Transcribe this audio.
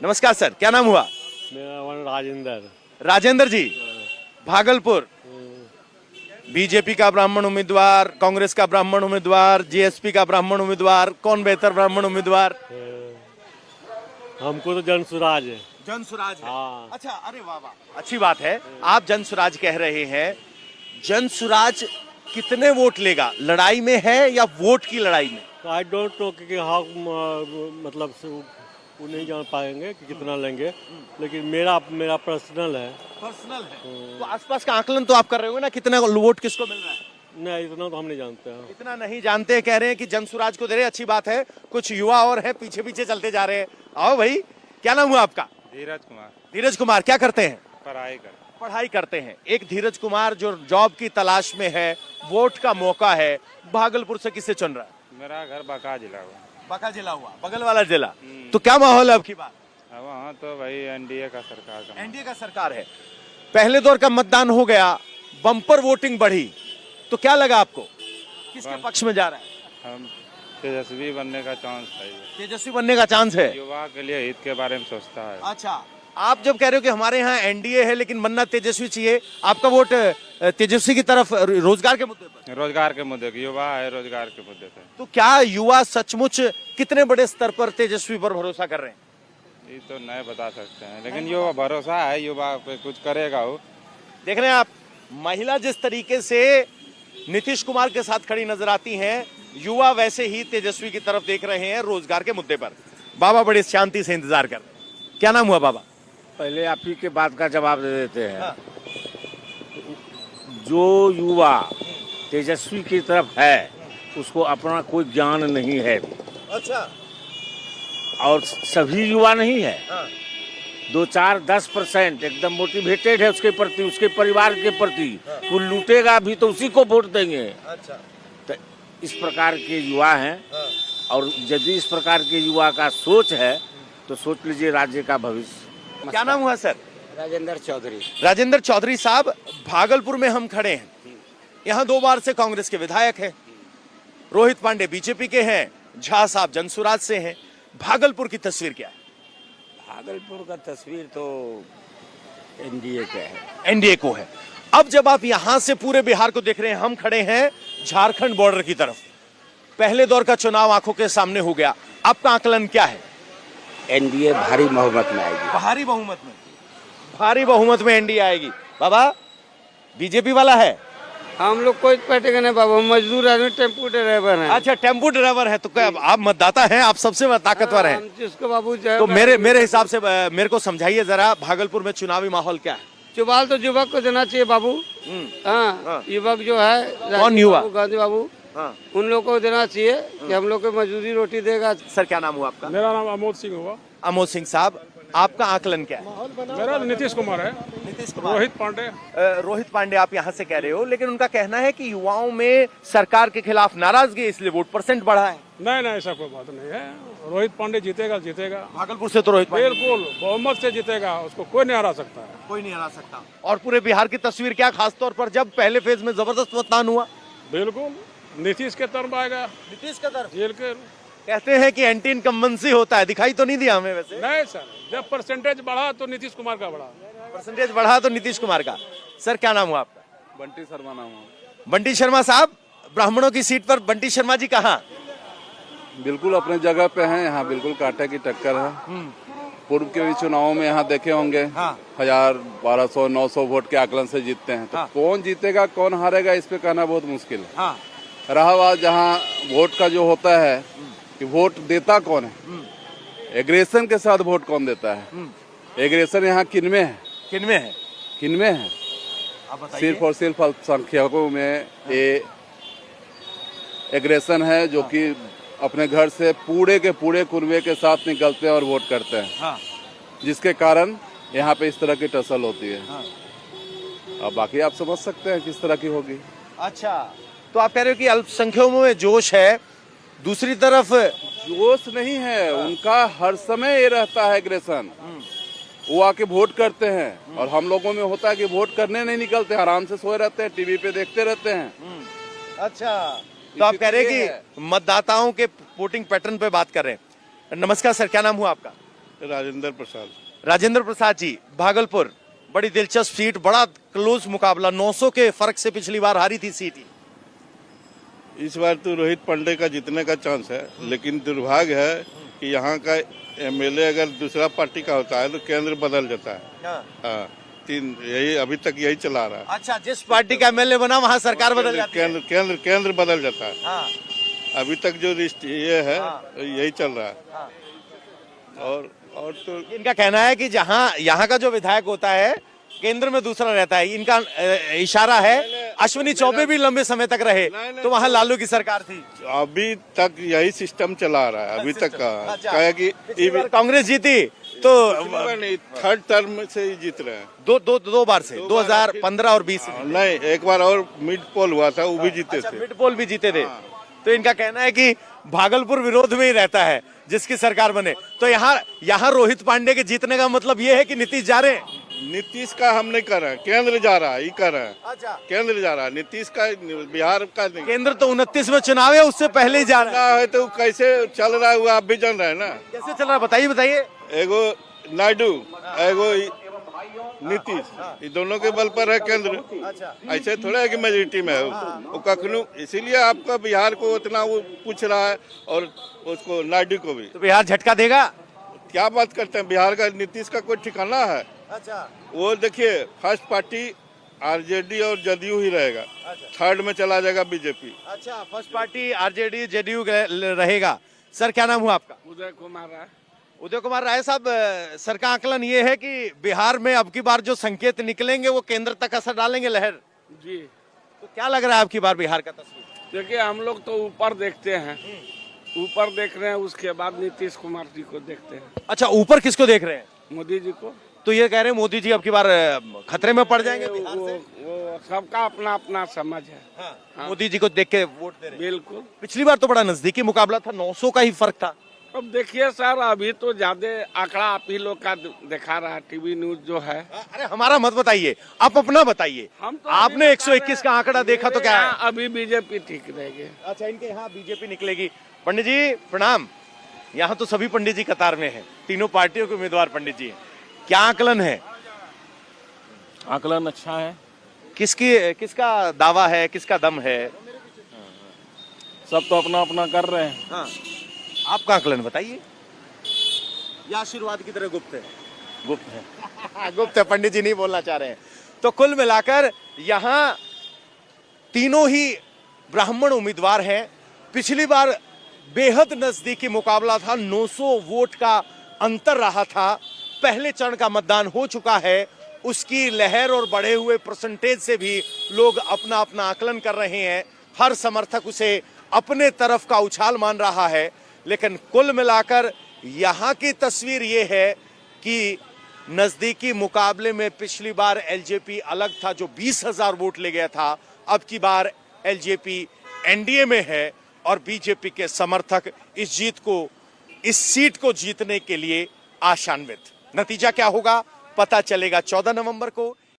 नमस्कार सर, क्या नाम हुआ? मेरा नाम राजेंद्र। राजेंद्र जी, भागलपुर बीजेपी का ब्राह्मण उम्मीदवार, कांग्रेस का ब्राह्मण उम्मीदवार, जीएसपी का ब्राह्मण उम्मीदवार, कौन बेहतर ब्राह्मण उम्मीदवार? हमको तो जन सुराज है। जन सुराज है। हाँ। अच्छा, अरे वाह वाह, अच्छी बात है। आप जन सुराज कह रहे हैं। जन सुराज कितने वोट लेगा? लड़ाई में है या वोट की लड़ाई में? आई डोंट नो कि हाँ मतलब वो नहीं जान पाएंगे कि कितना लेंगे, लेकिन मेरा मेरा पर्सनल है। पर्सनल है तो आसपास का आकलन तो आप कर रहे हो ना, कितना वोट किसको मिल रहा है? नहीं, इतना तो हम नहीं जानते हैं। इतना नहीं जानते, कह रहे हैं कि जन सुराज को दे रहे। अच्छी बात है। कुछ युवा और है पीछे पीछे चलते जा रहे हैं। आओ भाई, क्या नाम हुआ आपका? धीरज कुमार। धीरज कुमार, क्या करते हैं? पढ़ाई करते हैं। एक धीरज कुमार जो जॉब की तलाश में है, वोट का मौका है, भागलपुर से किससे चुन रहा है? मेरा घर बांका जिला हुआ। बांका जिला हुआ, बगल वाला जिला। तो क्या माहौल है अब की बार? वहाँ तो भाई एनडीए का सरकार का। एनडीए का सरकार है। पहले दौर का मतदान हो गया, बम्पर वोटिंग बढ़ी, तो क्या लगा आपको, किसके पक्ष में जा रहा है? हम तेजस्वी बनने का चांस है। तेजस्वी बनने का चांस है। युवा के लिए हित के बारे में सोचता है। अच्छा, आप जब कह रहे हो कि हमारे यहाँ एनडीए है लेकिन बनना तेजस्वी चाहिए, आपका वोट तेजस्वी की तरफ रोजगार के मुद्दे पर? रोजगार के मुद्दे, युवा है रोजगार के मुद्दे पे। तो क्या युवा सचमुच कितने बड़े स्तर पर तेजस्वी पर भरोसा कर रहे हैं? ये तो नहीं बता सकते हैं, लेकिन युवा भरोसा है, युवा पे कुछ करेगा वो। देख रहे हैं आप, महिला जिस तरीके से नीतीश कुमार के साथ खड़ी नजर आती हैं, युवा वैसे ही तेजस्वी की तरफ देख रहे हैं रोजगार के मुद्दे पर। बाबा बड़ी शांति से इंतजार कर रहे हैं। क्या नाम हुआ बाबा? पहले आप ही के बात का जवाब दे देते हैं। हाँ। जो युवा तेजस्वी की तरफ है उसको अपना कोई ज्ञान नहीं है। अच्छा। और सभी युवा नहीं है। हाँ। 2-4-10% एकदम मोटिवेटेड है उसके प्रति, उसके परिवार के प्रति। वो लूटेगा भी तो उसी को वोट देंगे। अच्छा। तो इस प्रकार के युवा हैं। हाँ। और यदि इस प्रकार के युवा का सोच है तो सोच लीजिए राज्य का भविष्य। क्या नाम हुआ सर? राजेंद्र चौधरी। राजेंद्र चौधरी साहब, भागलपुर में हम खड़े हैं। यहाँ 2 बार से कांग्रेस के विधायक हैं, रोहित पांडे बीजेपी के हैं, झा साहब जनसुराज से हैं। भागलपुर की तस्वीर क्या है? भागलपुर का तस्वीर तो एनडीए का है। एनडीए को है। अब जब आप यहां से पूरे बिहार को देख रहे हैं, हम खड़े हैं झारखंड बॉर्डर की तरफ। पहले दौर का चुनाव आंखों के सामने हो गया, आपका आकलन क्या है? एनडीए भारी बहुमत में आएगी। भारी बहुमत में? भारी बहुमत में एनडीए आएगी। बाबा, बीजेपी वाला है? हम लोग कोई पार्टी का नहीं बाबू, हम मजदूर आदमी, टेम्पू ड्राइवर हैं। अच्छा, टेम्पू ड्राइवर है। तो क्या आप मतदाता हैं? आप सबसे ताकतवर हैं। जिसको बाबू तो मेरे हिसाब से मेरे को समझाइए जरा, भागलपुर में चुनावी माहौल क्या है? चुनाव तो युवक को देना चाहिए बाबू। हाँ, युवक जो है, कौन युवा? गांधी बाबू। हाँ। उन लोग को देना चाहिए कि हम लोग को मजदूरी रोटी देगा। सर, क्या नाम हुआ आपका? मेरा नाम अमोद सिंह हुआ। अमोद सिंह साहब, आपका आकलन क्या है? मेरा नीतीश कुमार है। नीतीश कुमार। रोहित पांडे। रोहित पांडे आप यहाँ से कह रहे हो, लेकिन उनका कहना है कि युवाओं में सरकार के खिलाफ नाराजगी, इसलिए वोट परसेंट बढ़ा है। नहीं, ऐसा कोई बात नहीं है। रोहित पांडे जीतेगा। भागलपुर से तो रोहित पांडे बिल्कुल बहुमत से जीतेगा, उसको कोई नहीं हरा सकता है। कोई नहीं हरा सकता। और पूरे बिहार की तस्वीर क्या, खासतौर पर जब पहले फेज में जबरदस्त मतदान हुआ? बिल्कुल नीतीश के तरफ आएगा। नीतीश का तरफ? जेल के कहते हैं कि एंटी इनकम्बेंसी होता है, दिखाई तो नहीं दिया हमें वैसे। नहीं सर, जब परसेंटेज बढ़ा तो नीतीश कुमार का बढ़ा। परसेंटेज बढ़ा तो नीतीश कुमार का। सर, क्या नाम हुआ आपका? बंटी शर्मा नाम हुआ। बंटी शर्मा साहब, ब्राह्मणों की सीट पर बंटी शर्मा जी कहाँ? बिल्कुल अपने जगह पे हैं। यहाँ बिल्कुल कांटे की टक्कर है। पूर्व के भी चुनावों में यहाँ देखे होंगे। हाँ। 1000, 1200, 900 वोट के आकलन से जीतते हैं। तो हाँ। कौन जीतेगा कौन हारेगा इस पे कहना बहुत मुश्किल है। हाँ। रहा बात जहाँ वोट का जो होता है कि वोट देता कौन है, एग्रेशन के साथ वोट कौन देता है, एग्रेशन यहाँ किनमें है? किनमें है? किनमें है? आप बताइए। सिर्फ और सिर्फ अल्पसंख्यकों में ये एग्रेशन है, जो कि अपने घर से पूरे के पूरे कुनबे के साथ निकलते हैं और वोट करते हैं। हाँ। जिसके कारण यहाँ पे इस तरह की टसल होती है। हाँ। अब बाकी आप समझ सकते हैं किस तरह की होगी। अच्छा, तो आप कह रहे हो कि अल्पसंख्यकों में जोश है, दूसरी तरफ जोश नहीं है उनका, हर समय ये रहता है एग्रेशन। वो आके वोट करते हैं और हम लोगों में होता है कि वोट करने नहीं निकलते, आराम से सोए रहते हैं, टीवी पे देखते रहते हैं। अच्छा, तो आप कह रहे हैं कि मतदाताओं के वोटिंग पैटर्न पे बात कर रहे हैं। नमस्कार सर, क्या नाम हुआ आपका? राजेंद्र प्रसाद। राजेंद्र प्रसाद जी, भागलपुर, बड़ी दिलचस्प सीट, बड़ा क्लोज मुकाबला, 900 के फर्क से पिछली बार हारी थी सीट। इस बार तो रोहित पांडे का जीतने का चांस है, लेकिन दुर्भाग्य है कि यहाँ का एमएलए अगर दूसरा पार्टी का होता है तो केंद्र बदल जाता है। हाँ, यही अभी तक यही चला रहा है। अच्छा, जिस पार्टी का एमएलए बना वहाँ सरकार बदल जाती है। केंद्र बदल जाता है। हाँ। अभी तक जो ये है यही चल रहा है। और तो इनका कहना है कि जहाँ यहाँ का जो विधायक होता है केंद्र में दूसरा रहता है। इनका इशारा है अश्विनी चौबे भी लंबे समय तक रहे तो वहाँ लालू की सरकार थी। अभी तक यही सिस्टम चला रहा है अभी तक का। अच्छा। क्या है कि कांग्रेस जीती तो थर्ड टर्म से ही जीत रहे हैं। दो बार से 2015 और 20 नहीं, एक बार और मिड पोल हुआ था, वो भी जीते थे। मिड पोल भी जीते थे। तो इनका कहना है कि भागलपुर विरोध में ही रहता है जिसकी सरकार बने। तो यहाँ रोहित पांडे के जीतने का मतलब ये है कि नीतीश जा रहे हैं। नीतीश का हम नहीं कर रहे हैं, केंद्र जा रहा है, ये कर रहे हैं। अच्छा, केंद्र जा रहा है, नीतीश का बिहार का नहीं। केंद्र तो 29 में चुनाव है, उससे पहले ही जा रहा है तो कैसे चल रहा है वो आप भी जान रहे हैं ना। कैसे चल रहा है बताइए। एगो नायडू, एगो नीतीश, ये दोनों के बल पर है केंद्र। अच्छा, ऐसे थोड़ा है कि मेजोरिटी में है वो कखनू। इसीलिए आपका बिहार को उतना वो पूछ रहा है और उसको नायडू को भी। तो बिहार झटका देगा। क्या बात करते हैं, बिहार का नीतीश का कोई ठिकाना है? अच्छा, वो देखिए फर्स्ट पार्टी आरजेडी और जदयू ही रहेगा। थर्ड में चला जाएगा बीजेपी। अच्छा, फर्स्ट पार्टी आरजेडी जेडीयू रहेगा। सर, क्या नाम हुआ आपका? उदय कुमार राय। उदय कुमार राय साहब, सर का आकलन ये है कि बिहार में अब की बार जो संकेत निकलेंगे वो केंद्र तक असर डालेंगे लहर जी। तो क्या लग रहा है आपकी बार बिहार का तस्वीर? देखिए, हम लोग तो ऊपर देखते हैं, ऊपर देख रहे हैं, उसके बाद नीतीश कुमार जी को देखते हैं। अच्छा, ऊपर किसको देख रहे हैं? मोदी जी को। तो ये कह रहे हैं मोदी जी अब की बार खतरे में पड़ जाएंगे बिहार से? वो सबका अपना अपना समझ है। हाँ। मोदी जी को देख के वोट दे रहे हैं। बिल्कुल। पिछली बार तो बड़ा नजदीकी मुकाबला था, 900 का ही फर्क था। अब देखिए सर, अभी तो ज्यादा आंकड़ा आप ही लोग का दिखा रहा है, टीवी न्यूज जो है। अरे हमारा मत बताइए, आप अपना बताइए। हम तो आपने 121 का आंकड़ा देखा तो क्या है? अभी बीजेपी ठीक रहेगी। अच्छा, इनके यहाँ बीजेपी निकलेगी। पंडित जी प्रणाम। यहाँ तो सभी पंडित जी कतार में हैं, तीनों पार्टियों के उम्मीदवार पंडित जी हैं। क्या आकलन है? आकलन अच्छा है। किसका दावा है, किसका दम है? सब तो अपना अपना कर रहे हैं। हाँ। आपका आकलन बताइए। या आशीर्वाद की तरह गुप्त है? गुप्त है। गुप्त है, पंडित जी नहीं बोलना चाह रहे हैं। तो कुल मिलाकर यहाँ तीनों ही ब्राह्मण उम्मीदवार हैं। पिछली बार बेहद नजदीकी मुकाबला था, 900 वोट का अंतर रहा था। पहले चरण का मतदान हो चुका है, उसकी लहर और बढ़े हुए परसेंटेज से भी लोग अपना अपना आकलन कर रहे हैं। हर समर्थक उसे अपने तरफ का उछाल मान रहा है। लेकिन कुल मिलाकर यहाँ की तस्वीर ये है कि नजदीकी मुकाबले में पिछली बार एलजेपी अलग था, जो 20,000 वोट ले गया था। अब की बार एलजेपी एनडीए में है और बीजेपी के समर्थक इस सीट को जीतने के लिए आशान्वित। नतीजा क्या होगा पता चलेगा 14 नवंबर को।